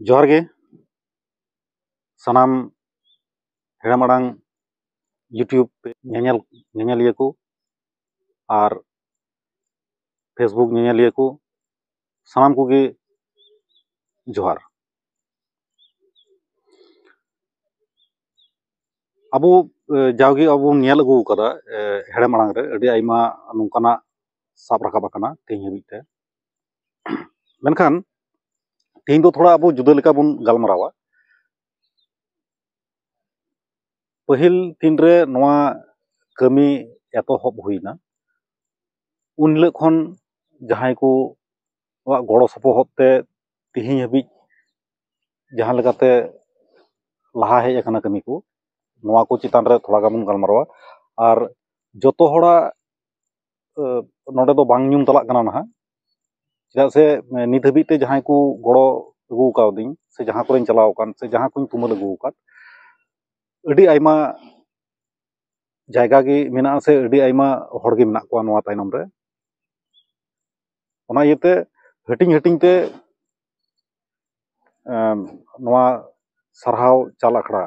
जोहार गे सानाम हेड़ाम आड़ांग YouTube ñeñaliya ko और Facebook ñeñaliya को सानाम कोगे जोहार। अबो जावगे अबो नेल अगु कदा हेड़ाम आड़ांग रे अडी आइमा नोंकाना साब राखाब आकाना तेहेñ हाबिज ते मेनखान तेहेñ दो थोड़ा अबो जुदा लेका बोन गालमारावा। पहिल तीनरे नोआ कमी एतोहब हुईना उन हिलोग खन जहां को गड़ो सपोहद ते तेहेñ हाबिज जहां लेकाते लहा हेज आकाना कमी को नोआ को चितान रे थोड़ा गान बोन गालमारावा। और जतो होड़ा नोडे दो बांग ᱧᱩᱢ तलाक कना नहा चेदा से नित हाबिज ते जहां को गड़ो अगु कावदिन से जहां कोरेñ चलाव कान से जहां कोñ तुमल अगु काद अडी आइमा जायगा गे मेना से अडी आइमा हड़ गे मेना कोआ नोआ तायनम रे ओना इयते हटिंग हटिंग ते नोआ सरहाव चाल आखड़ा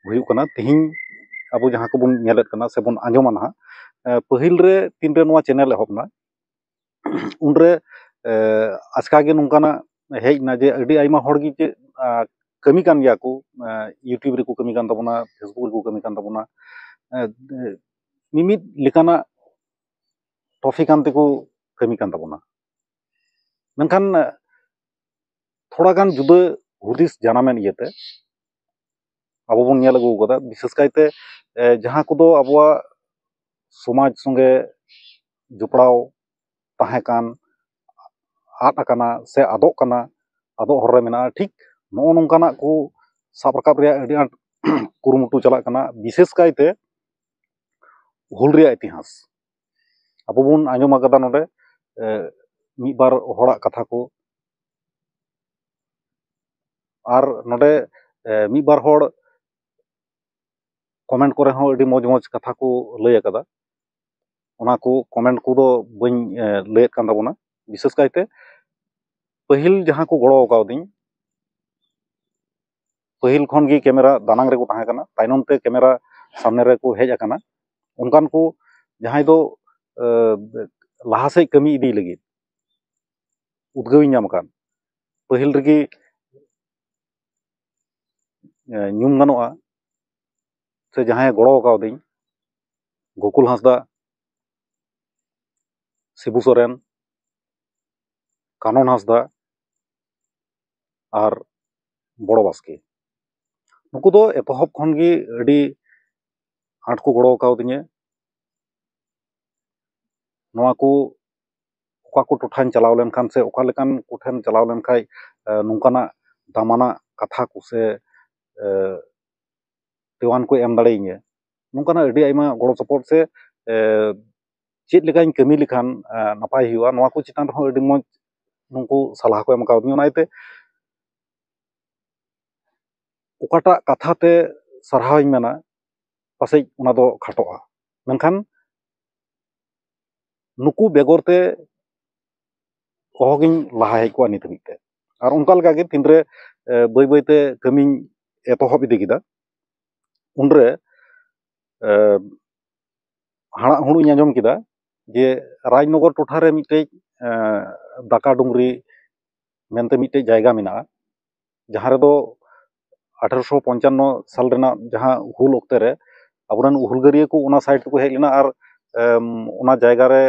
हुयुग कना। तेहेñ अबो जहां को बोन नेलेद कना से बोन आंजोमा नहा पहिल रे तीन रे नोआ चैनल एहबना उनरे आचका गे नोंकाना हेजना जे अडी आइमा हड़ गे जे कमी कान गया को यूट्यूब रे को कमी कान ताबोना फेसबुक रे को कमी कान ताबोना मिमिद लेकाना टॉपिक कान तेको कमी कान ताबोना मेनखान थोड़ा गान जुदा हुदिस जानामेन इयते अबो बोन नेल अगु कदा विशेष कायते जहां कोदो अबवा समाज संगे जुपड़ाव ताहे कान आद आकाना से आदोग काना आदोग हर रे मेना ठीक नो नोंकाना को साब राकाब रे अडी आंट कुरुमुटु चलाक काना विशेष कायते हुल रे इतिहास अबो बोन आंजोम आकादा नोडे मिद बार हड़ा कथा को और नोडे मिद बार हड़ कमेंट करे हो अडी मौज मौज कथा को लय आकादा ओना को कमेंट को दो बñ लयत कान ताबोना विशेष कायते पहिल जहां को गड़ो कावदिन पहिल खन गे कैमरा दानांग रे को ताहे काना तायनम ते कैमरा सामने रे को हेज आकाना उनकान को जहां दो लाहा से कमी इदी लगी उद्गव नाम कान पहिल रेगी ᱧᱩᱢ गानोआ से जहां गड़ो कावदिन गोकुल हांसदा शिबू सोरेन कानन हांसदा और बड़ो बास्के नुकु दो एतोहब खन गे अडी आंट को गड़ो कावदिने नोआ को ओका को टोठान चलाव लेनखान से ओका लेकान कोठेन चलाव लेनखाय नोंकाना दामाना कथा को से तेवान को एम दाड़ेइᱧᱟ नोंकाना अडी आइमा गड़ो सपोर्ट से चेद लेकाኝ कमी लेखान नापाय हुआ नोआ को चितान रहो अडी मौज नुंकु सलाह को एम कावदिᱧa ओनाइते ओकाटा कथा ते सरहाव इᱧ मेना पासे ओना दो खाटोआ मेनखान नुकु बेगर ते ओहगिñ लहा हेज कोआ नित हाबिज ते और उनका लगा गे तिनरे बय बय ते कमिñ एतोहब इदी केदा उनरे हाड़ा हुड़ुñ आंजोम केदा जे राजनगर टोठा रे मिटे दाका डुंगरी मेनते मिटे जायगा मेना जहां रे दो 1855 साल रेना जहां हुल ओक्ते रे अबरन हुलगरिया को ओना साइड को हेज लेना और ओना जायगा रे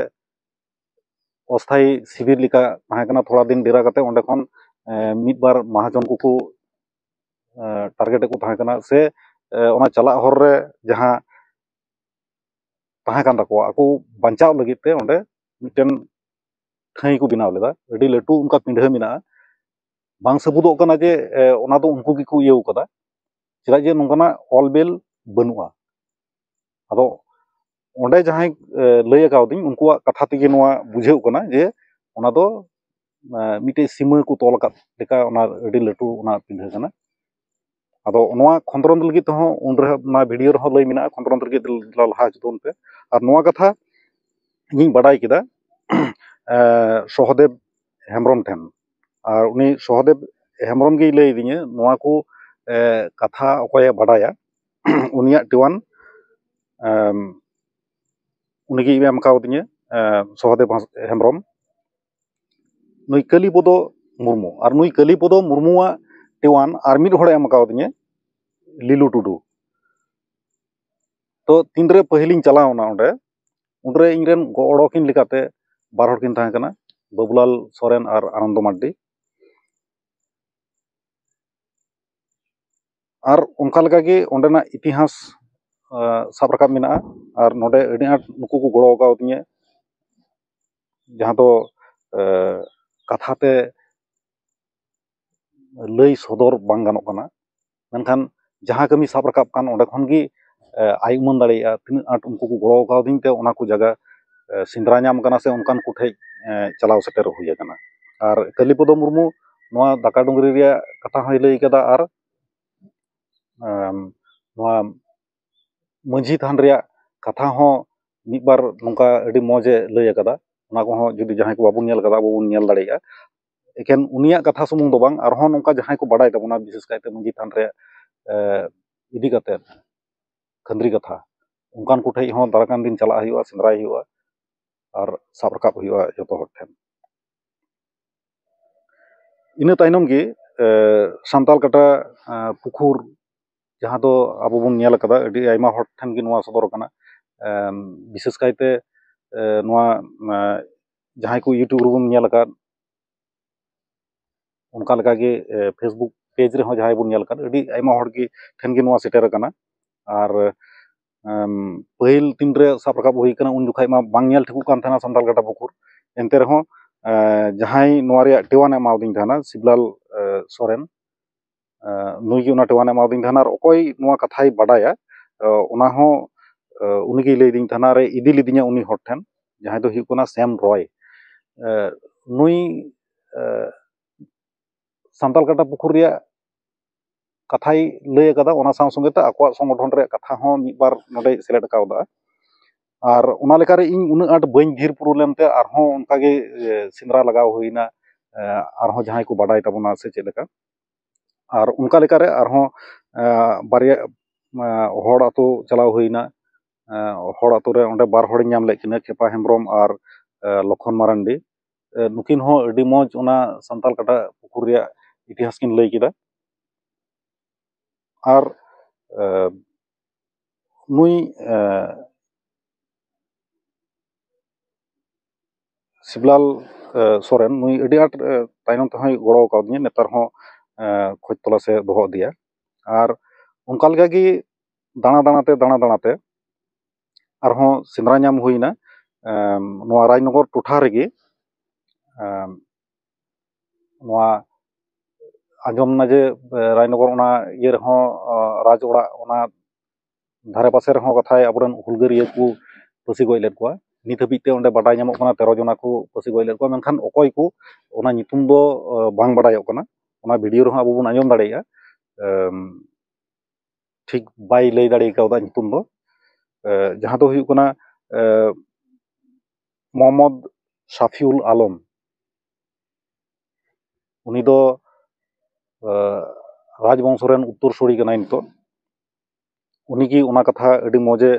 अस्थायी शिविर लिका ताहे कना थोड़ा दिन डेरा काते ओंडे खन मिद बार महाजन को टारगेट को ताहे कना से ओना चला हर रे जहां ताहे कान ताको आको बांचाव लगित ते ओंडे मिटन ठाई को बिनाव लेदा अडी लटू उनका पिंढा मेना बांग सबुदोग कना जे ओना दो उनको गी को इयौ कदा चेदा जे नोंकाना ऑलबेल बनुआ आदो ओंडे जहां लय कावदिन उनकुआ कथा तेगे नोआ बुझेउ कना जे ओना दो मिटे सीमा को तोल का लेका ओना अडी लटू ओना पिंढा कना आदो नोआ खंद्रन लगी तो उनरे ना वीडियो रहो लय मेना खंद्रन लगी लहा जुदन पे और नोआ कथा इᱧ बाडाय केदा सहदेव हेम्ब्रम ठेन और उनी सहदेव हेम्ब्रम गे लई दिने नोआ को कथा अकोय बाडाया उनिया टिवान उनगे एम कावदिने सहदेव हेम्ब्रम नुई कालीपद मुर्मू और नुई कालीपद मुर्मुआ टिवान और मिड हड़े एम कावदिने लीलू टुडू तो तीनरे पहिलिंग चलावना ओंडे उनरे इनरेन गड़किन लेकाते बार हड़किन ताहें कना बाबूलाल सोरेन और आनंद मार्डी और उनका लगा के ओंडेना इतिहास साब रकाब मेना और नोडे अडी आट नुकु को गड़ो कावदिने जहां तो कथाते लई सदर बांग गानोक कना मेनखान जहां कमी साब रकाब कान ओंडे खन गी आई उमन दाड़ेया तीन आट उनको को गड़ो कावदिन ते ओना को जगह सिंद्रा नाम कना से उनकान कुठे चलाव सेटर हुई कना और कालीपद मुर्मू नोआ दाका डुंगरी रिया कथा हय लई कदा और नोआ मंझी थान रिया कथा हो मिद बार नोंका अडी मौजे लई कदा ओना को हो जुदी जहां को बाबुन नेल कदा बाबुन नेल दाड़ेया एकेन उनिया कथा सुमुंग दो बांग और नोंका जहां को बाडाय तबना विशेष कायते मंझी थान रे इदी कते खंद्री कथा उनकान कुठे हो दाराकान दिन चला हुआ सिंद्राय हुआ और साब रकाब हुआ जतो हर ठेन इन तायनम गे सांताल कटा पुखुर जहां दो आबो बन नेल कदा अडी आयमा हर ठेन गे नोआ सदर कना विशेष कायते नोआ जहां को यूट्यूब रे बन नेल का उनका लगा गे फेसबुक पेज रे हो जहां बन नेल का अडी आयमा हर गे ठेन गे नोआ सेटर कना और पहिल तीन रे साब रकाब हुई कना उन जुखाय मा बांग नेल ठिकु कान थाना सांताल कटा पुखुर एनते रहो जहां नोआ रे टेवान एमाउदिन थाना शिवलाल सोरेन नुई गे टेवान एमाउदिन थाना और अकोय नोआ कथाय बाडाया ओना हो उनिगे लई दिन थाना रे इदी लिदिया उनी हर ठेन जहां दो हुई कना सैम रॉय नुई सांताल कटा पुखुर रिया कथाय लई कदा ओना साव संगेते आको संगठन रे कथा हो मिद बार नोडे सेलेक्ट कावदा और ओना लेकारे इन उना आट बइन धीर पुरुलेमते आरहों उनकागे सिंद्रा लगाव हुईना आरहों जहां को बाडाय तबना से चेलेका और उनका लेकारे आरहों बारिया हड़ आतो चलाव हुईना हड़ आतो रे ओंडे बार हड़ नाम लेकिन खेपा हेम्ब्रम और लखन मारांडी नुकिन हो अडी मौज ओना सांताल कटा पुखुर रिया इतिहास किन लई किदा और नुई शिवलाल सोरेन नुई अडी आट तायनम तहय गड़ो कावदिया नेतार हो खोज तला से दोहो दिया और उनका लगा गी दाना दानाते आरहों सिंद्रा नाम हुईना नोआ राजनगर टोठा रेगे नोआ आंजम ना जे राजनगर ओना ये रहो राज ओड़ा ओना धारे पासे रहो कथाय अबरन हुलगारिया को पसी गय लेद कोआ नित हबिते ओंडे बाडाय नामक कना 13 जना को पसी गय लेद कोआ मेनखान अकोय को ओना नितुम दो बांग बाडायक कना ओना वीडियो रहो आबो बन आंजम दाड़ेया ठीक बाय लई दाड़े कावदा नितुम दो जहां दो हुई कना मोहम्मद शाफिउल आलम उनी दो राजवंश रेन उत्तर सोड़ी कना नितो उनीगी ओना कथा अडी मौजे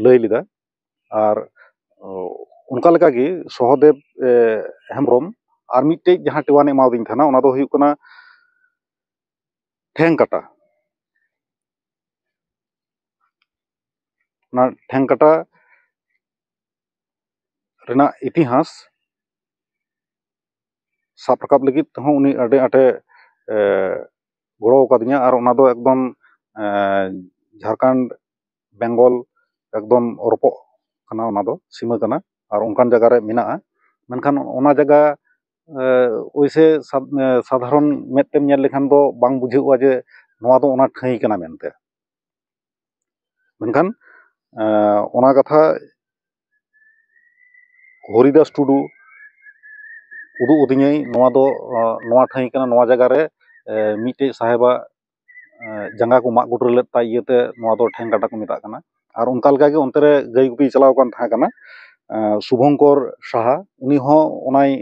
लई लिदा और उनका लगा गे सहदेव हेम्ब्रम और मिट्टे जहां टेवान एमाउदिन थाना ओना दो हुई कना ठेंग काटा ना ठेंग काटा रेना इतिहास साब रकाब लगित हो उनी अडे आटे गड़ो कादिया और ओना दो एकदम झारखंड बेंगल एकदम रपो कना ओना दो सीमा कना और उनकान जगह रे मेना मेनखान ओना जगह ओइसे साधारण मेतेम नेल लेखान दो बांग बुझेउआ जे नोआ दो ओना ठाई कना मेनते मेनखान ओना कथा हरिदास टुडू उदू उदिङै नोआ दो नोआ ठाई कना नोआ जगह रे मिटे साहेबा जंगा को माग गुटर लेत ताई इयते नोआ दो ठेंग काटा को मेता कना और उनका लगा गे ओनते रे गई गुपी चलाव कान था कना शुभंकर साहा उनी हो ओनाय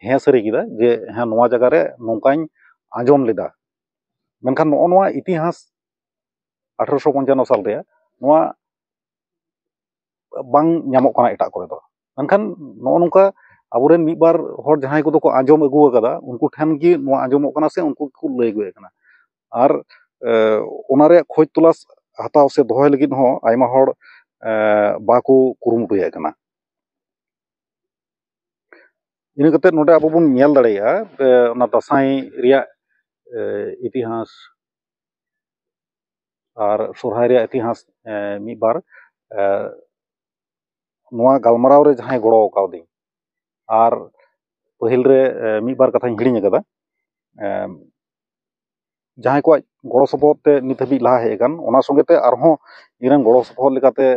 हे सरी किदा जे हाँ नोआ जगह रे नोंकाኝ ᱟᱸᱡᱚᱢ ᱞᱮᱫᱟ, ᱢᱮᱱᱠᱷᱟन ᱱᱚᱜᱼᱚ ᱱᱚᱣᱟ ᱤᱛᱤᱦᱟᱥ 1855 ᱥᱟᱞ ᱨᱮᱭᱟᱜ ᱱᱚᱣᱟ ᱵᱟᱝ ᱧᱟᱢᱚᱜ ᱠᱟᱱᱟ ᱮᱴᱟᱜ ᱠᱚᱨᱮ ᱫᱚ। ᱢᱮᱱᱠᱷᱟन ᱱᱚᱜᱼᱚ ᱱᱚᱝᱠᱟ ᱟᱵᱚᱨᱮᱱ ᱢᱤᱫ ᱵᱟᱨ ᱦᱚᱲ ᱡᱟᱦᱟᱸᱭ ᱠᱚᱫᱚ ᱠᱚ ᱟᱸᱡᱚᱢ ᱟᱹᱜᱩ ᱟᱠᱟᱫᱟ ᱩᱱᱠᱩ ᱴᱷᱮᱱ ᱜᱮ ᱱᱚᱣᱟ ᱟᱸᱡᱚᱢᱚᱜ ᱠᱟᱱᱟ ᱥᱮ ᱩᱱᱠᱩ ᱜᱮᱠᱚ ᱞᱟᱹᱭ ᱟᱹᱜᱩᱭᱮᱫ ᱠᱟᱱᱟ। ᱟᱨ ᱚᱱᱟ ᱨᱮᱭᱟᱜ ᱠᱷᱚᱡᱽ ᱛᱚᱞᱟᱥ ᱦᱟᱛᱟᱣ ᱥᱮ ᱫᱚᱦᱚᱭ ᱞᱟᱹᱜᱤᱫ ᱦᱚᱸ ᱟᱭᱢᱟ ᱦᱚᱲ ᱵᱟᱠᱚ ᱠᱩᱨᱩᱢᱩᱴᱩᱭᱮᱫ ᱠᱟᱱᱟ। ᱤᱱᱟᱹ ᱠᱟᱛᱮᱫ ᱱᱚᱰᱮ ᱟᱵᱚ ᱵᱚᱱ ᱧᱮᱞ ᱫᱟᱲᱮᱭᱟᱜᱼᱟ ᱚᱱᱟ ᱫᱟᱸᱥᱟᱭ ᱨᱮᱭᱟᱜ ᱤᱛᱤᱦᱟᱥ ᱟᱨ ᱥᱚᱨᱦᱟᱭ ᱨᱮᱭᱟᱜ ᱤᱛᱤᱦᱟᱥ ᱢᱤᱫ ᱵᱟᱨ ᱱᱚᱣᱟ ᱜᱟᱞᱢᱟᱨᱟᱣ ᱨᱮ ᱡᱟᱦᱟᱸᱭ ᱜᱚᱲᱚ ᱠᱟᱣᱫᱤᱧ ᱟᱨ ᱯᱟᱹᱦᱤᱞ ᱨᱮ ᱢᱤᱫ ᱵᱟᱨ ᱠᱟᱛᱷᱟᱧ ᱦᱤᱲᱤᱧ ᱟᱠᱟᱫᱟ, ᱡᱟᱦᱟᱸᱭ ᱠᱚᱣᱟᱜ ᱜᱚᱲᱚ ᱥᱚᱯᱚᱦᱚᱫ ᱛᱮ ᱱᱤᱛ ᱦᱟᱹᱵᱤᱡ ᱞᱟᱦᱟ ᱦᱮᱡ ᱟᱠᱟᱱ, ᱚᱱᱟ ᱥᱚᱸᱜᱮ ᱛᱮ ᱟᱨᱦᱚᱸ ᱤᱧᱨᱮᱱ ᱜᱚᱲᱚ ᱥᱚᱯᱚᱦᱚᱫ ᱞᱮᱠᱟᱛᱮ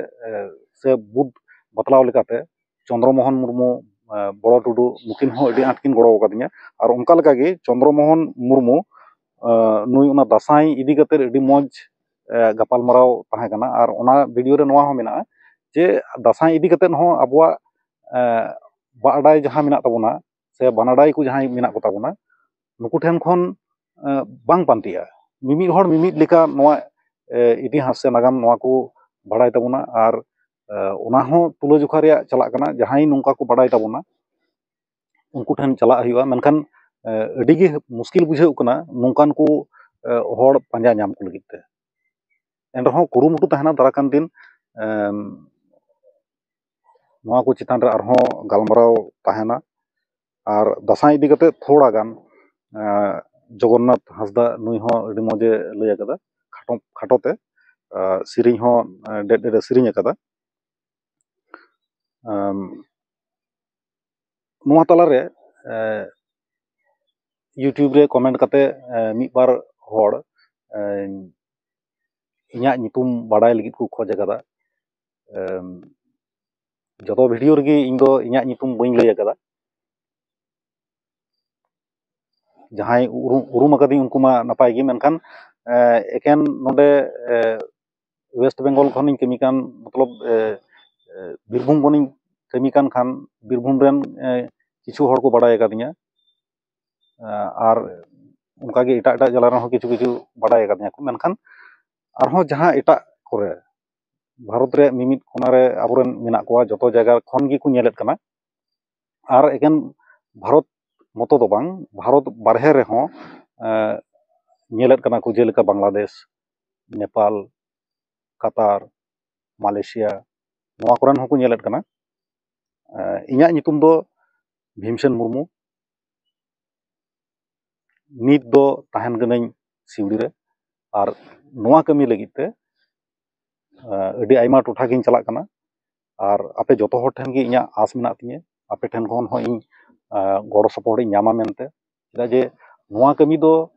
ᱥᱮ ᱵᱩᱫ ᱵᱟᱛᱞᱟᱣ ᱞᱮᱠᱟᱛᱮ ᱪᱚᱱᱫᱨᱚ ᱢᱳᱦᱚᱱ ᱢᱩᱨᱢᱩ, ᱵᱚᱲᱚ ᱴᱩᱰᱩ ᱱᱩᱠᱤᱱ ᱦᱚᱸ ᱟᱹᱰᱤ ᱟᱸᱴ ᱠᱤᱱ ᱜᱚᱲᱚ ᱟᱠᱟᱫᱤᱧᱟ। ᱟᱨ ᱚᱱᱠᱟ ᱞᱮᱠᱟᱜᱮ ᱪᱚᱱᱫᱨᱚ ᱢᱳᱦᱚᱱ ᱢᱩᱨᱢᱩ ᱱᱩᱭ ᱚᱱᱟ ᱫᱟᱸᱥᱟᱭ ᱤᱫᱤ ᱠᱟᱛᱮ ᱟᱹᱰᱤ ᱢᱚᱡᱽ ᱜᱟᱯᱟᱞᱢᱟᱨᱟᱣ ᱛᱟᱦᱮᱸ ᱠᱟᱱᱟ। ᱟᱨ ᱚᱱᱟ ᱵᱷᱤᱰᱤᱭᱳ ᱨᱮ ᱱᱚᱣᱟ ᱦᱚᱸ ᱢᱮᱱᱟᱜᱼᱟ ᱡᱮ ᱫᱟᱸᱥᱟᱭ ᱤᱫᱤ ᱠᱟᱛᱮ ᱦᱚᱸ ᱟᱵᱚᱣᱟᱜ ᱵᱟᱰᱟᱭ ᱡᱟᱦᱟᱸ ᱢᱮᱱᱟᱜ ᱛᱟᱵᱚᱱᱟ ᱥᱮ ᱵᱟᱱᱟᱰᱟᱭ ᱠᱚ ᱡᱟᱦᱟᱸᱭ ᱢᱮᱱᱟᱜ ᱠᱚ ᱛᱟᱵᱚᱱᱟ ᱱᱩᱠᱩ ᱴᱷᱮᱱ ᱠᱷᱚᱱ ᱵᱟᱝ ᱯᱟᱱᱛᱤᱜᱼᱟ। ᱢᱤᱢᱤᱫ ᱦᱚᱲ ᱢᱤᱢᱤᱫ ᱞᱮᱠᱟ ᱱᱚᱣᱟ ᱤᱛᱤᱦᱟᱥ ᱥᱮ ᱱᱟᱜᱟᱢ ᱱᱚᱣᱟ ᱠᱚ ᱵᱟᱲᱟᱭ ᱛᱟᱵᱚᱱᱟ। ᱟᱨ ᱚᱱᱟ ᱦᱚᱸ ᱛᱩᱞᱟᱹᱡᱚᱠᱷᱟ ᱨᱮᱭᱟᱜ ᱪᱟᱞᱟᱜ ᱠᱟᱱᱟ, ᱡᱟᱦᱟᱸᱭ ᱱᱚᱝᱠᱟ ᱠᱚ ᱵᱟᱰᱟᱭ ᱛᱟᱵᱚᱱᱟ ᱩᱱᱠᱩ ᱴᱷᱮᱱ ᱪᱟᱞᱟᱜ ᱦᱩᱭᱩᱜᱼᱟ। ᱢᱮᱱᱠᱷᱟᱱ ᱟᱹᱰᱤᱜᱮ ᱢᱩᱥᱠᱤᱞ ᱵᱩᱡᱷᱟᱹᱜ ᱠᱟᱱᱟ ᱱᱚᱝᱠᱟᱱ ᱠᱚ ᱦᱚᱲ ᱯᱟᱸᱡᱟ ᱧᱟᱢ ᱠᱚ ᱞᱟᱹᱜᱤᱫ ᱛᱮ। ᱮᱱᱨᱮᱦᱚᱸ ᱠᱩᱨᱩᱢᱩᱴᱩ ᱛᱟᱦᱮᱱᱟ ᱫᱟᱨᱟᱠᱟᱱ ᱫᱤᱱ ᱱᱚᱣᱟ ᱠᱚ ᱪᱮᱛᱟᱱ ᱨᱮ ᱟᱨᱦᱚᱸ ᱜᱟᱞᱢᱟᱨᱟw ᱛᱟᱦᱮᱱᱟ। ᱟर दासाई इदी कते थोड़ा गान जगन्नाथ हांसदा नुई हो अडी मजे लय अकदा खाटो ते सिरिंग हो डेड डेड सिरिंग अकदा नुआ तला रे यूट्यूब रे कमेंट कते मिद बार होड़ इᱧᱟᱹᱜ ᱧᱩᱛᱩᱢ ᱵᱟᱰᱟᱭ ᱞᱟᱹᱜᱤᱫ ᱠᱚ ᱠᱷᱚᱡ ᱟᱠᱟᱫᱟ। ᱡᱚᱛᱚ ᱵᱷᱤᱰᱤᱭᱳ ᱨᱮᱜᱮ ᱤᱧ ᱫᱚ ᱤᱧᱟᱹᱜ ᱧᱩᱛᱩᱢ ᱵᱟᱹᱧ ᱞᱟᱹᱭ ᱟᱠᱟᱫᱟ। ᱡᱟᱦᱟᱸᱭ ᱩᱨᱩᱢ ᱟᱠᱟᱫᱤᱧ ᱩᱱᱠᱩ ᱢᱟ ᱱᱟᱯᱟᱭ ᱜᱮ, ᱢᱮᱱᱠᱷᱟन ᱮᱠᱮᱱ ᱱᱚᱰᱮ ᱳᱭᱮᱥᱴ ᱵᱮᱝᱜᱚᱞ ᱠᱷᱚᱱᱤᱧ ᱠᱟᱹᱢᱤ ᱠᱟᱱ ᱢᱚᱛᱞᱚᱵ ᱵᱤᱨᱵᱷᱩᱢ ᱠᱷᱚᱱᱤᱧ ᱠᱟᱹᱢᱤ ᱠᱟᱱ ᱠᱷᱟᱱ ᱵᱤᱨᱵᱷᱩᱢ ᱨᱮᱱ ᱠᱤᱪᱷᱩ ᱦᱚᱲ ᱠᱚ ᱵᱟᱰᱟᱭ ᱟᱠᱟᱫᱤᱧᱟ। ᱟᱨ ᱚᱱᱠᱟᱜᱮ ᱮᱴᱟᱜ ᱮᱴᱟᱜ ᱡᱮᱞᱟ ᱨᱮᱦᱚᱸ ᱠᱤᱪᱷᱩ ᱠᱤᱪᱷᱩ ᱵᱟᱰᱟᱭ ᱟᱠᱟᱫᱤᱧᱟ ᱠᱚ। ᱢᱮᱱᱠᱷᱟन ᱟᱨᱦᱚᱸ ᱡᱟᱦᱟᱸ ᱮᱴᱟᱜ ᱠᱚᱨᱮ ᱵᱷᱟᱨᱚᱛ ᱨᱮᱭᱟᱜ ᱢᱤᱢᱤᱫ ᱠᱚᱱᱟᱨᱮ ᱟᱵᱚᱨᱮᱱ ᱢᱮᱱᱟᱜ ᱠᱚᱣᱟ, ᱡᱚᱛᱚ ᱡᱟᱭᱜᱟ ᱠᱷᱚᱱ ᱜᱮᱠᱚ ᱧᱮᱞᱮᱫ ᱠᱟᱱᱟ। ᱟᱨ ᱮᱠᱮᱱ ᱵᱷᱟᱨᱚᱛ ᱢᱚᱛᱚ ᱫᱚ ᱵᱟᱝ, ᱵᱷᱟᱨᱚᱛ ᱵᱟᱨᱦᱮ ᱨᱮᱦᱚᱸ ᱧᱮᱞᱮᱫ ᱠᱟᱱᱟ ᱠᱚ, ᱡᱮᱞᱮᱠᱟ ᱵᱟᱝᱞᱟᱫᱮश, ᱱᱮᱯᱟᱞ, ᱠᱟᱛᱟᱨ, মালয়েশিয়া ᱱᱚᱣᱟ ᱠᱚᱨᱮᱱ ᱦᱚᱸᱠᱚ ᱧᱮᱞᱮᱫ ᱠᱟᱱᱟ। ᱤᱧᱟᱹᱜ ᱧᱩᱛᱩᱢ ᱫᱚ ᱵᱷᱤᱢᱥᱮᱱ ᱢᱩᱨᱢᱩ। ᱱᱤᱛ ᱫᱚ ᱛᱟᱦᱮᱱ ᱠᱟᱹᱱᱟᱹᱧ ᱥᱤᱣᱲᱤ ᱨᱮ। ᱟᱨ ᱱᱚᱣᱟ ᱠᱟᱹᱢᱤ ᱞᱟᱹᱜᱤᱫ ᱛᱮ ᱟᱹᱰᱤ ᱟᱭᱢᱟ ᱴᱚᱴᱷᱟ ᱜᱤᱧ ᱪᱟᱞᱟᱜ ᱠᱟᱱᱟ। ᱟᱨ ᱟᱯᱮ ᱡᱚᱛᱚ ᱦᱚᱲ ᱴᱷᱮᱱ ᱜᱮ ᱤᱧᱟᱹᱜ ᱟᱸᱥ ᱢᱮᱱᱟᱜ ᱛᱤᱧᱟᱹ, ᱟᱯᱮ ᱴᱷᱮᱱ ᱠᱷᱚᱱ ᱦᱚᱸ ᱤᱧ ᱜᱚᱲᱚ ᱥᱚᱯᱚᱦᱚᱫ ᱤᱧ ᱧᱟᱢᱟ ᱢᱮᱱᱛᱮ। ᱪᱮᱫᱟᱜ ᱡᱮ ᱱᱚᱣᱟ ᱠᱟᱹᱢᱤ ᱫᱚ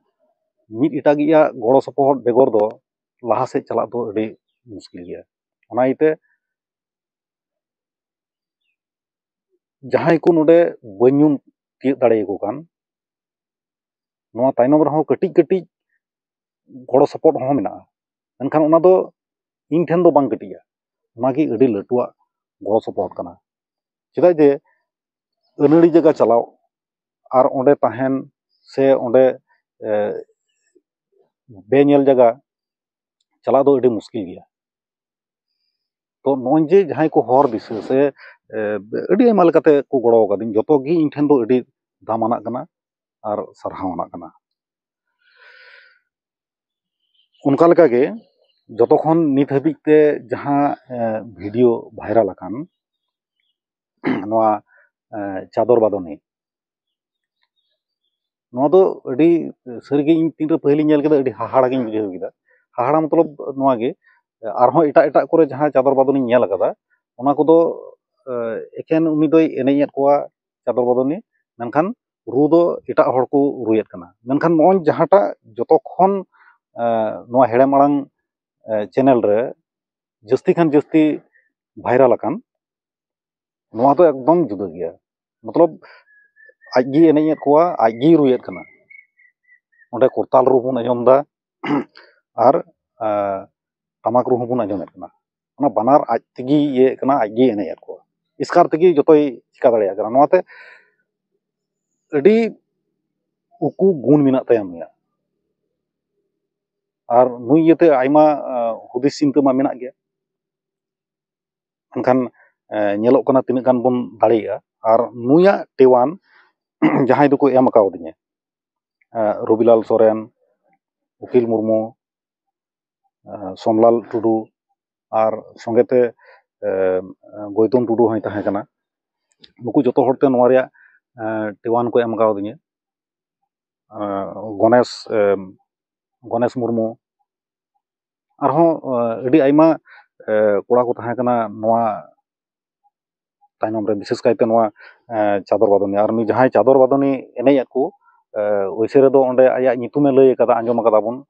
ᱢᱤᱫ ᱮᱴᱟᱜᱤᱭᱟᱜ ᱜᱚᱲᱚ ᱥᱚᱯᱚᱦᱚᱫ ᱵᱮᱜᱚᱨ ᱫᱚ ᱞᱟᱦᱟ ᱥᱮᱫ ᱪᱟᱞᱟᱜ ᱫᱚ ᱟᱹᱰᱤ ᱢᱩᱥᱠᱤᱞ ᱜᱮᱭᱟ। ᱚᱱᱟ ᱤᱭᱟᱹᱛᱮ ᱡᱟᱦᱟᱸᱭ ᱠᱚ ᱱᱚᱰᱮ ᱵᱟᱹᱧ ᱧᱩᱢ ᱛᱤᱭᱳᱜ ᱫᱟᱲᱮᱭᱟᱠᱚ ᱠᱟᱱ, ᱱᱚᱣᱟ ᱛᱟᱭᱱᱚᱢ ᱨᱮᱦᱚᱸ ᱠᱟᱹᱴᱤᱡ ᱠᱟᱹᱴᱤᱡ ᱜᱚᱲᱚ ᱥᱚᱯᱚᱦᱚᱫ ᱦᱚᱸ ᱢᱮᱱᱟᱜᱼᱟ। ᱢᱮᱱᱠᱷᱟᱱ ᱚᱱᱟ ᱫᱚ ᱤᱧ ᱴᱷᱮᱱ ᱫᱚ ᱵᱟᱝ ᱠᱟᱹᱴᱤᱡᱼᱟ, ᱚᱱᱟᱜᱮ ᱟᱹᱰᱤ ᱞᱟᱹᱴᱩᱣᱟᱜ ᱜᱚᱲᱚ ᱥᱚᱯᱚᱦᱚᱫ ᱠᱟᱱᱟ। ᱪᱮᱫᱟᱜ ᱡᱮ ᱟᱹᱱᱟᱹᱲᱤ ᱡᱟᱭᱜᱟ ᱪᱟᱞᱟᱣ ᱟᱨ ᱚᱸᱰᱮ ᱛᱟᱦᱮᱱ ᱥᱮ ᱚᱸᱰे ᱵᱮᱧᱮᱞ ᱡᱟᱭᱜᱟ ᱪᱟᱞᱟᱜ ᱫᱚ ᱟᱹᱰᱤ ᱢᱩᱥᱠᱤᱞ ᱜᱮᱭᱟ। ᱛᱚ ᱱᱚᱜᱼᱚᱭ ᱡᱮ ᱡᱟᱦᱟᱸᱭ ᱠᱚ ᱦᱚᱨ ᱫᱤᱥᱟᱹ ᱥᱮ ᱟᱹᱰᱤ ᱟᱭᱢᱟ ᱞᱮᱠᱟᱛᱮ ᱠᱚ ᱜᱚᱲᱚ ᱟᱠᱟᱫᱤᱧ, ᱡᱚᱛᱚ ᱜᱮ ᱤᱧ ᱴᱷᱮᱱ ᱫᱚ ᱟᱹᱰᱤ ᱫᱟᱢᱟᱱᱟᱜ ᱠᱟᱱᱟ ᱟᱨ ᱥᱟᱨᱦᱟᱣᱟᱱᱟᱜ ᱠᱟᱱᱟ। ᱚᱱᱠᱟ ᱞᱮᱠᱟᱜᱮ ᱡᱚᱛᱚ ᱠᱷᱚᱱ ᱱᱤᱛ ᱦᱟᱹᱵᱤᱡ ᱛᱮ ᱡᱟᱦᱟᱸ ᱵᱷᱤᱰᱤᱭᱳ ᱵᱷᱟᱭᱨᱟᱞ ᱟᱠᱟᱱ ᱱᱚᱣᱟ ᱪᱟᱫᱚᱨ ᱵᱟᱫᱚᱱᱤ, ᱱᱚᱣᱟ ᱫᱚ ᱟᱹᱰᱤ ᱥᱟᱹᱨᱤᱜᱮ ᱤᱧ ᱛᱤᱱᱨᱮ ᱯᱟᱹᱦᱤᱞᱤᱧ ᱧᱮᱞ ᱠᱮᱫᱟ ᱟᱹᱰᱤ ᱦᱟᱦᱟᱲᱟ ᱜᱤᱧ ᱵᱩᱡᱷᱟᱹᱣ ᱠᱮᱫᱟ। ᱦᱟᱦᱟᱲᱟ ᱢᱚᱛᱞᱚᱵ ᱱᱚᱣᱟ ᱜᱮ, ᱟᱨᱦᱚᱸ ᱮᱴᱟᱜ ᱮᱴᱟᱜ ᱠᱚᱨᱮ ᱡᱟᱦᱟᱸ ᱪᱟᱫᱚᱨ ᱵᱟᱫᱚᱱᱤᱧ ᱧᱮᱞ ᱟᱠᱟᱫᱟ ᱚᱱᱟ ᱠᱚᱫᱚ ᱮᱠᱮᱱ ᱩᱱᱤ ᱫᱚᱭ ᱮᱱᱮᱡ ᱮᱫ ᱠᱚᱣᱟ ᱪᱟᱫᱚᱨ ᱵᱟᱫᱚᱱᱤ, ᱢᱮᱱᱠᱷᱟन ᱨᱩ ᱫᱚ ᱮᱴᱟᱜ ᱦᱚᱲ ᱠᱚ ᱨᱩᱭᱮᱫ ᱠᱟᱱᱟ। ᱢᱮᱱᱠᱷᱟन ᱱᱚᱜᱼᱚᱭ ᱡᱟᱦᱟᱸᱴᱟᱜ ᱡᱚᱛᱚ ᱠᱷᱚᱱ ᱱᱚᱣᱟ ᱦᱮᱲᱮᱢ ᱟᱲᱟᱝ ᱪᱮᱱᱮᱞ ᱨᱮ ᱡᱟᱹᱥᱛᱤ ᱠᱷᱟᱱ ᱡᱟᱹᱥᱛᱤ ᱵᱷᱟᱭᱨᱟᱞ ᱟᱠᱟᱱ, ᱱᱚᱣᱟ ᱫᱚ ᱮᱠᱫᱚᱢ ᱡᱩᱫᱟᱹ ᱜᱮᱭᱟ। ᱢᱚᱛᱞᱚᱵ ᱟᱡᱜᱮ ᱮᱱᱮᱡ ᱮᱫ ᱠᱚᱣᱟ, ᱟᱡᱜᱮᱭ ᱨᱩᱭᱮᱫ ᱠᱟᱱᱟ। ᱚᱸᱰᱮ ᱠᱚᱨᱛᱟᱞ ᱨᱩ ᱵᱚᱱ ᱟᱸᱡᱚᱢ ᱮᱫᱟ ᱟᱨ ᱴᱟᱢᱟᱠ ᱨᱩ ᱦᱚᱸᱵᱚᱱ ᱟᱸᱡᱚᱢᱮᱫ ᱠᱟᱱᱟ। ᱚᱱᱟ ᱵᱟᱱᱟᱨ ᱟᱡ ᱛᱮᱜᱮᱭ ᱤᱭᱟᱹᱭᱮᱫ ᱠᱟᱱᱟ, ᱟᱡᱜᱮᱭ ᱮᱱᱮᱡ ᱮᱫ ᱠᱚᱣᱟ। ᱮᱥᱠᱟᱨ ᱛᱮᱜᱮ ᱡᱚᱛᱚᱭ ᱪᱤᱠᱟ ᱫᱟᱲᱮᱭᱟᱜ ᱠᱟᱱᱟ। ᱱᱚᱣᱟᱛᱮ ᱟᱹᱰᱤ ᱩᱠᱩ ᱜᱩᱱ ᱢᱮᱱᱟᱜ ᱛᱟᱭᱟ ᱱᱩᱭᱟᱜ, ᱟᱨ ᱱᱩᱭ ᱤᱭᱟᱹᱛᱮ ᱟᱭᱢᱟ ᱦᱩᱫᱤᱥ ᱪᱤᱱᱛᱟᱹ ᱢᱟ ᱢᱮᱱᱟᱜ ᱜᱮᱭᱟ, ᱮᱱᱠᱷᱟᱱ ᱧᱮᱞᱚᱜ ᱠᱟᱱᱟ ᱛᱤᱱᱟᱹᱜ ᱜᱟᱱ ᱵᱚᱱ ᱫᱟᱲᱮᱭᱟᱜᱼᱟ᱾ ᱟᱨ ᱱᱩᱭᱟᱜ ᱴᱮᱣᱟᱱ ᱡᱟᱦᱟᱸᱭ ᱫᱚᱠᱚ ᱮᱢ ᱠᱟᱣᱫᱤᱧᱟ, ᱨᱚᱵᱤᱞᱟᱞ ᱥᱚᱨᱮᱱ, ᱩᱠᱤᱞ ᱢᱩᱨᱢᱩ, ᱥᱳᱢᱞᱟᱞ ᱴᱩᱰᱩ, ᱟᱨ ᱥᱚᱸᱜᱮᱛᱮ ᱜᱳᱭᱛᱚᱢ ᱴᱩᱰᱩ ᱦᱚᱸᱭ ᱛᱟᱦᱮᱸ ᱠᱟᱱᱟ, ᱱᱩᱠᱩ ᱡᱚᱛᱚ ᱦᱚᱲᱛᱮ ᱱᱚᱣᱟ ᱨᱮᱭᱟᱜ ᱴᱮᱣᱟᱱ ᱠᱚ ᱮᱢ ᱠᱟᱣᱫᱤᱧᱟ᱾ ᱜᱚᱱᱮᱥ ᱢᱩᱨᱢᱩ, ᱟᱨᱦᱚᱸ ᱟᱹᱰᱤ ᱟᱭᱢᱟ ᱠᱚᱲᱟ ko ᱛᱟᱦᱮᱸ ᱠᱟᱱᱟ ᱱᱚᱣᱟ ᱛᱟᱭᱱᱚᱢ ᱨᱮ, ᱵᱤᱥᱮᱥ ᱠᱟᱭᱛᱮ ᱱᱚᱣᱟ ᱪᱟᱫᱚᱨ ᱵᱟᱫᱚᱱᱤ, ᱟᱨ ᱩᱱᱤ ᱡᱟᱦᱟᱸᱭ ᱪᱟᱫᱚᱨ ᱵᱟᱫᱚᱱᱤ ᱮᱱᱮᱡ ᱟᱠᱚ, ᱳᱭᱥᱮ ᱨᱮᱫᱚ ᱚᱸᱰᱮ ᱟᱭᱟᱜ ᱧᱩᱛᱩᱢᱮ ᱞᱟᱹᱭ ᱟᱠᱟᱫᱟ, ᱟᱸᱡᱚᱢ ᱟᱠᱟᱫᱟ ᱵᱚᱱ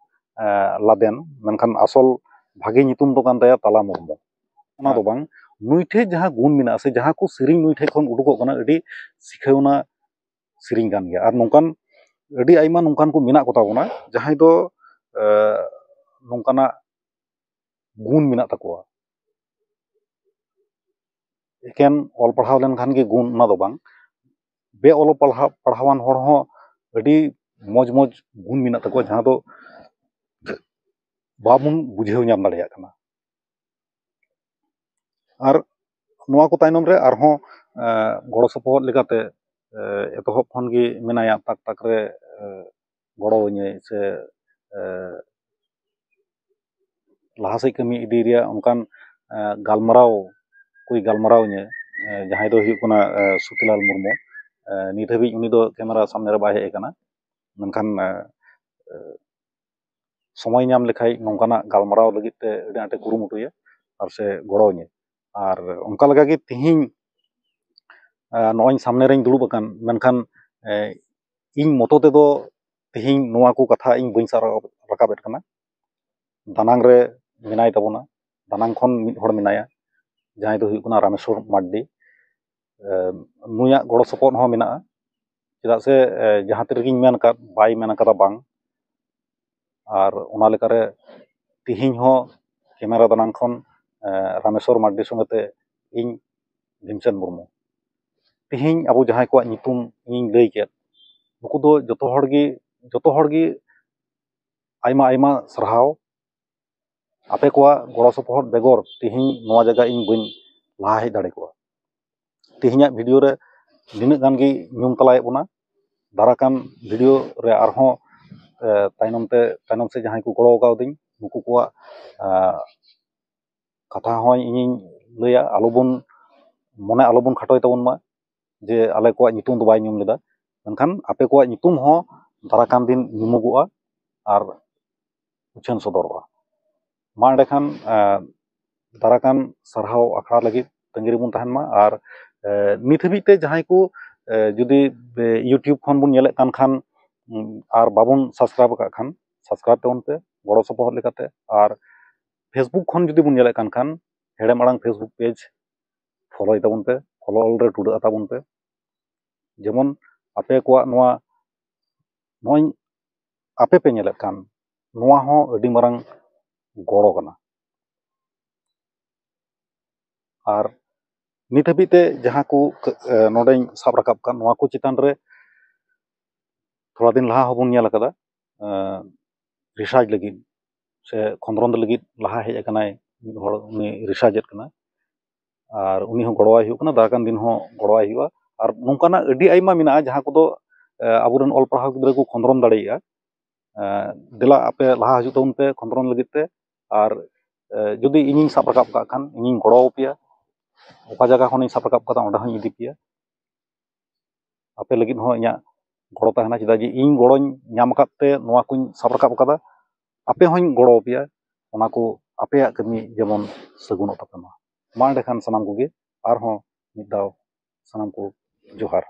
ᱞᱟᱫᱮᱱ, ᱢᱮᱱᱠᱷᱟᱱ ᱟᱥᱚᱞ ᱵᱷᱟᱜᱮ ᱧᱩᱛᱩᱢ ᱫᱚ ᱠᱟᱱ ᱛᱟᱭᱟ ᱛᱟᱞᱟ ᱢᱩᱨᱢᱩ᱾ ᱚᱱᱟ ᱫᱚ ᱵᱟᱝ, ᱱᱩᱭ ᱴᱷᱮᱡ ᱡᱟᱦᱟᱸ गुण ᱢᱮᱱᱟᱜᱼᱟ ᱥᱮ ᱡᱟᱦᱟᱸ ᱠᱚ ᱥᱮᱨᱮᱧ ᱱᱩᱭ ᱴᱷᱮᱡ ᱠᱷᱚᱱ ᱩᱰᱩᱠᱚᱜ ᱠᱟᱱᱟ, ᱟᱹᱰᱤ ᱥᱤᱠᱷᱟᱹᱣᱱᱟ ᱥᱮᱨᱮᱧ ᱠᱟᱱ ᱜᱮᱭᱟ। ᱟᱨ ᱱᱚᱝᱠᱟᱱ ᱟᱹᱰᱤ ᱟᱭᱢᱟ ᱱᱚᱝᱠᱟᱱ ᱠᱚ ᱢᱮᱱᱟᱜ ᱠᱚ ᱛᱟᱵᱚᱱᱟ ᱡᱟᱦᱟᱸᱭ ᱫᱚ ᱱᱚᱝᱠᱟᱱᱟᱜ गुण ᱢᱮᱱᱟᱜ ᱛᱟᱠᱚᱣᱟ। ᱮᱠᱮᱱ ᱚᱞ ᱯᱟᱲᱦᱟᱣ ᱞᱮᱱᱠᱷᱟᱱ ᱜᱮ गुण, ᱚᱱᱟ ᱫᱚ ᱵᱟᱝ, ᱵᱮᱼᱚᱞᱚᱜ ᱯᱟᱲᱦᱟᱣᱟᱱ ᱦᱚᱲ ᱦᱚᱸ ᱟᱹᱰᱤ ᱢᱚᱡᱽ गुण ᱢᱮᱱᱟᱜ ᱛᱟᱠᱚᱣᱟ, ᱡᱟᱦᱟᱸ ᱫᱚ ᱵᱟᱵᱚᱱ ᱵᱩᱡᱷᱟᱹᱣ ᱧᱟᱢ ᱫᱟᱲᱮᱭᱟᱜ ᱠᱟᱱᱟ। ᱟᱨ ᱱᱚᱣᱟ ᱠᱚ ᱛᱟᱭᱱᱚᱢ ᱨᱮ ᱟᱨᱦᱚᱸ ᱜᱚᱲᱚ ᱥᱚᱯᱚᱦᱚᱫ ᱞᱮᱠᱟᱛᱮ ᱮᱛᱚᱦᱚᱵ ᱠᱷᱚᱱ ᱜᱮ ᱢᱮᱱᱟᱭᱟ, ᱛᱟᱠ ᱛᱟᱠ ᱨᱮ ᱜᱚᱲᱚ ᱟᱹᱧᱟᱹᱭ ᱥᱮ ᱞᱟᱦᱟ ᱥᱮᱫ ᱠᱟᱹᱢᱤ ᱤᱫᱤ ᱨᱮᱭᱟᱜ ᱚᱱᱠᱟᱱ ᱜᱟᱞᱢᱟᱨᱟᱣ ᱠᱚᱭ ᱜᱟᱞᱢᱟᱨᱟᱣ ᱤᱧᱟᱹ, ᱡᱟᱦᱟᱸᱭ ᱫᱚ ᱦᱩᱭᱩᱜ ᱠᱟᱱᱟ ᱥᱩᱛᱤᱞᱟᱞ ᱢᱩᱨᱢᱩ। ᱱᱤᱛ ᱦᱟᱹᱵᱤᱡ ᱩᱱᱤ ᱫᱚ ᱠᱮᱢᱮᱨᱟ ᱥᱟᱢᱱᱮ ᱨᱮ ᱵᱟᱭ ᱦᱮᱡ ᱟᱠᱟᱱᱟ, ᱢᱮᱱᱠᱷᱟन ᱥᱚᱢᱚᱭ ᱧᱟᱢ ᱞᱮᱠᱷᱟᱡ ᱱᱚᱝᱠᱟᱱᱟᱜ ᱜᱟᱞᱢᱟᱨᱟᱣ ᱞᱟᱹᱜᱤᱫ ᱛᱮ ᱟᱹᱰᱤ ᱟᱸᱴᱮ ᱠᱩᱨᱩᱢᱩᱴᱩᱭᱟ ᱟᱨ ᱥᱮ ᱜᱚᱲᱚ ᱟᱹᱧᱟᱹ। ᱟᱨ ᱚᱱᱠᱟ ᱞᱮᱠᱟᱜᱮ ᱛᱤᱦᱤᱧ ᱱᱚᱜᱼᱚᱭ ᱥᱟᱢᱱᱮ ᱨᱮᱧ ᱫᱩᱲᱩᱵ ᱟᱠᱟᱱ, ᱢᱮᱱᱠᱷᱟᱱ ᱤᱧ ᱢᱚᱛᱚ ᱛᱮᱫᱚ ᱛᱤᱦᱤᱧ ᱱᱚᱣᱟ ᱠᱚ ᱠᱟᱛᱷᱟ ᱤᱧ ᱵᱟᱹᱧ ᱥᱟᱵ ᱨᱟᱠᱟᱵᱮᱫ ᱠᱟᱱᱟ। ᱫᱟᱱᱟᱝ ᱨᱮ ᱢᱮᱱᱟᱭ ᱛᱟᱵᱚᱱᱟ, ᱫᱟᱱᱟᱝ ᱠᱷᱚᱱ ᱢᱤᱫ ᱦᱚᱲ ᱢᱮᱱᱟᱭᱟ, ᱡᱟᱦᱟᱸᱭ ᱫᱚ ᱦᱩᱭᱩᱜ ᱠᱟᱱᱟ ᱨᱟᱢᱮᱥᱥᱚᱨ ᱢᱟᱨᱰᱤ। ᱱᱩᱭᱟᱜ ᱜᱚᱲᱚ ᱥᱚᱯᱚᱦᱚᱫ ᱦᱚᱸ ᱢᱮᱱᱟᱜᱼᱟ, ᱪᱮᱫᱟᱜ ᱥᱮ ᱡᱟᱦᱟᱸ ᱛᱤᱨᱮᱜᱤᱧ ᱢᱮᱱ ᱟᱠᱟᱫ, ᱵᱟᱭ ᱢᱮᱱ ᱟᱠᱟᱫᱟ ᱵᱟᱝ। ᱟᱨ ᱚᱱᱟ ᱞᱮᱠᱟᱨᱮ ᱛᱤᱦᱤᱧ ᱦᱚᱸ ᱠᱮᱢᱮᱨᱟ ᱫᱟᱱᱟᱝ ᱠᱷᱚᱱ ᱨᱟᱢᱮᱥᱥᱚᱨ ᱢᱟᱨᱰᱤ ᱥᱚᱸᱜᱮᱛᱮ ᱤᱧ ᱵᱷᱤᱢᱥᱮᱱ ᱢᱩᱨᱢᱩ। ᱛᱤᱦᱤᱧ ᱟᱵᱚ ᱡᱟᱦᱟᱸᱭ ᱠᱚᱣᱟᱜ ᱧᱩᱛᱩᱢ ᱤᱧ ᱞᱟᱹᱭ ᱠᱮᱫ, ᱱᱩᱠᱩ ᱫᱚ ᱡᱚᱛᱚ ᱦᱚᱲ ᱜᱮ ᱟᱭᱢᱟ ᱟᱭᱢᱟ ᱥᱟᱨᱦᱟᱣ। ᱟᱯᱮ ᱠᱚᱣᱟᱜ ᱜᱚᱲᱚ ᱥᱚᱯᱚᱦᱚᱫ ᱵᱮᱜᱚᱨ ᱛᱤᱦᱤᱧ ᱱᱚᱣᱟ ᱡᱟᱭᱜᱟ ᱤᱧ ᱵᱟᱹᱧ ᱞᱟᱦᱟ ᱦᱮᱡ ᱫᱟᱲᱮ ᱠᱚᱜᱼᱟ। ᱛᱤᱦᱤᱧᱟᱜ ᱵᱷᱤᱰᱤᱭᱳ ᱨᱮ ᱱᱤᱱᱟᱹᱜ ᱜᱟᱱ ᱜᱮ ᱧᱩᱢ ᱛᱟᱞᱟᱭᱮᱫ ᱵᱚᱱᱟ, ᱫᱟᱨᱟᱠᱟᱱ ᱵᱷᱤᱰᱤᱭᱳ ᱨᱮ ᱟᱨᱦᱚᱸ ᱛᱟᱭᱱᱚᱢ ᱥᱮᱫ ᱡᱟᱦᱟᱸᱭ ᱠᱚ ᱜᱚᱲᱚ ᱠᱟᱣᱫᱤᱧ, ᱱᱩᱠᱩ ᱠᱚᱣᱟᱜ ᱠᱟᱛᱷᱟ ᱦᱚᱸ ᱤᱧᱤᱧ ᱞᱟᱹᱭᱟ। ᱢᱚᱱᱮ ᱟᱞᱚᱵᱚᱱ ᱠᱷᱟᱴᱚᱭ ᱛᱟᱵᱚᱱ ᱢᱟ ᱡᱮ ᱟᱞᱮ ᱠᱚᱣᱟᱜ ᱧᱩᱛᱩᱢ ᱫᱚ ᱵᱟᱭ ᱧᱩᱢ ᱞᱮᱫᱟ, ᱢᱮᱱᱠᱷᱟन ᱟᱯᱮ ᱠᱚᱣᱟᱜ ᱧᱩᱛᱩᱢ ᱦᱚᱸ ᱫᱟᱨᱟᱠᱟᱱ ᱫᱤᱱ ᱧᱩᱢᱩᱜᱚᱜᱼᱟ ᱟᱨ ᱩᱪᱷᱟᱹᱱ ᱥᱚᱫᱚᱨᱚᱜᱼᱟ। ᱢᱟ ᱮᱸᱰᱮᱠᱷᱟᱱ ᱫᱟᱨᱟᱠᱟᱱ ᱥᱟᱨᱦᱟᱣ ᱟᱠᱷᱲᱟ ᱞᱟᱹᱜᱤᱫ ᱛᱟᱺᱜᱤ ᱨᱮᱵᱚᱱ ᱛᱟᱦᱮᱱ ᱢᱟ। ᱟᱨ ᱱᱤᱛ ᱦᱟᱹᱵᱤᱡ ᱛᱮ ᱡᱟᱦᱟᱸᱭ ᱠᱚ ᱡᱩᱫᱤ ᱤᱭᱩᱴᱤᱭᱩᱵᱽ ᱠᱷᱚᱱ ᱵᱚᱱ ᱧᱮᱞᱮᱫ ᱠᱟᱱ ᱠᱷᱟᱱ ᱟᱨ বাবন সাবস্ক্রাইব আকাদ খান সাবস্ক্রাইব তাবন পে গড় সপহদ লেকাতে। আর ফেসবুক খন যদি বন ᱧᱮᱞᱮᱫ ᱠᱟᱱ ᱠᱷᱟᱱ হেড়ᱮম আড়াং ফেসবুক পেজ ফলোᱭ ᱛᱟᱵᱚᱱ ᱯᱮ, ফলো ᱚᱞ ᱨᱮ ᱴᱩᱰᱟᱹᱜ ᱛᱟᱵᱚᱱ ᱯᱮ, ᱡᱮᱢᱚᱱ ᱟᱯᱮ ᱠᱚᱣᱟᱜ ᱱᱚᱜᱼᱚᱭ ᱟᱯᱮ ᱯᱮ ᱧᱮᱞᱮᱫ ᱠᱟᱱ ᱱᱚᱣᱟ ᱦᱚᱸ ᱟᱹᱰᱤ ᱢᱟᱨᱟᱝ ᱜᱚᱲᱚ ᱠᱟᱱᱟ। ᱟᱨ ᱱᱤᱛ ᱦᱟᱹᱵᱤᱡ ᱛᱮ ᱡᱟᱦᱟᱸ ᱠᱚ ᱱᱚᱰᱮᱧ ᱥᱟᱵ ᱨᱟᱠᱟᱵ ᱠᱟᱱ, ᱱᱚᱣᱟ ᱠᱚ ᱪᱮᱛᱟᱱ ᱨᱮ ᱛᱷᱚᱲᱟ ᱫᱤᱱ ᱞᱟᱦᱟ ᱦᱚᱸᱵᱚᱱ ᱧᱮᱞ ᱟᱠᱟᱫᱟ, রিসার্চ ᱞᱟᱹᱜᱤᱫ ᱥᱮ ᱠᱷᱚᱸᱫᱽᱨᱚᱸᱫ ᱞᱟᱹᱜᱤᱫ ᱞᱟᱦᱟ ᱦᱮᱡ ᱟᱠᱟᱱᱟᱭ ᱢᱤᱫ ᱦᱚᱲ, ᱩᱱᱤ রিসার্চᱮᱫ ᱠᱟᱱᱟ ᱟᱨ ᱩᱱᱤ ᱦᱚᱸ ᱜᱚᱲᱚᱣᱟᱭ ᱦᱩᱭᱩᱜ ᱠᱟᱱᱟ, ᱫᱟᱨᱟᱠᱟᱱ ᱫᱤᱱ ᱦᱚᱸ ᱜᱚᱲᱚᱣᱟᱭ ᱦᱩᱭᱩᱜᱼᱟ। ᱟᱨ ᱱᱚᱝᱠᱟᱱᱟᱜ ᱟᱹᱰᱤ ᱟᱭᱢᱟ ᱢᱮᱱᱟᱜᱼᱟ ᱡᱟᱦᱟᱸ ᱠᱚᱫᱚ ᱟᱵᱚᱨᱮᱱ ᱚᱞ ᱯᱟᱲᱦᱟᱣ ᱜᱤᱫᱽᱨᱟᱹ ᱠᱚ ᱠᱷᱚᱸᱫᱽᱨᱚᱱ ᱫᱟᱲᱮᱭᱟᱜᱼᱟ। ᱫᱮᱞᱟ ᱟᱯᱮ ᱞᱟᱦᱟ ᱦᱤᱡᱩᱜ ᱛᱟᱵᱚᱱ ᱯᱮ ᱠᱷᱚᱸᱫᱽᱨᱚᱱ ᱞᱟᱹᱜᱤᱫ ᱛᱮ, ᱟᱨ ᱡᱩᱫᱤ ᱤᱧᱤᱧ ᱥᱟᱵ ᱨᱟᱠᱟᱵ ᱠᱟᱜ ᱠᱷᱟᱱ ᱤᱧᱤᱧ ᱜᱚᱲᱚᱣᱟᱯᱮᱭᱟ। ᱚᱠᱟ ᱡᱟᱭᱜᱟ ᱠᱷᱚᱱᱤᱧ ᱥᱟᱵ ᱨᱟᱠᱟᱵ ᱠᱟᱫᱟ ᱚᱸᱰᱮ ᱦᱚᱸᱧ ᱤᱫᱤ ᱯᱮᱭᱟ। ᱟᱯᱮ ᱞᱟᱹᱜᱤᱫ ᱦᱚᱸ ᱤᱧᱟᱹᱜ ᱜᱚᱲᱚ ᱛᱟᱦᱮᱱᱟ, ᱪᱮᱫᱟᱜ ᱡᱮ ᱤᱧ ᱜᱚᱲᱚᱧ ᱧᱟᱢ ᱟᱠᱟᱫ ᱛᱮ ᱱᱚᱣᱟ ᱠᱚᱧ ᱥᱟᱵ ᱨᱟᱠᱟᱵ ᱟᱠᱟᱫᱟ। ᱟᱯᱮ ᱦᱚᱸᱧ ᱜᱚᱲᱚᱣᱟᱯᱮᱭᱟ, ᱚᱱᱟ ᱠᱚ ᱟᱯᱮᱭᱟᱜ ᱠᱟᱹᱢᱤ ᱡᱮᱢᱚᱱ ᱥᱟᱹᱜᱩᱱᱚᱜ ᱛᱟᱯᱮ ᱢᱟ। ᱢᱟ ᱮᱸᱰᱮᱠᱷᱟᱱ ᱥᱟᱱᱟᱢ ᱠᱚᱜᱮ ᱟᱨᱦᱚᱸ ᱢᱤᱫ ᱫᱷᱟᱣ ᱥᱟᱱᱟᱢ ᱠᱚ ᱡᱚᱦᱟᱨ।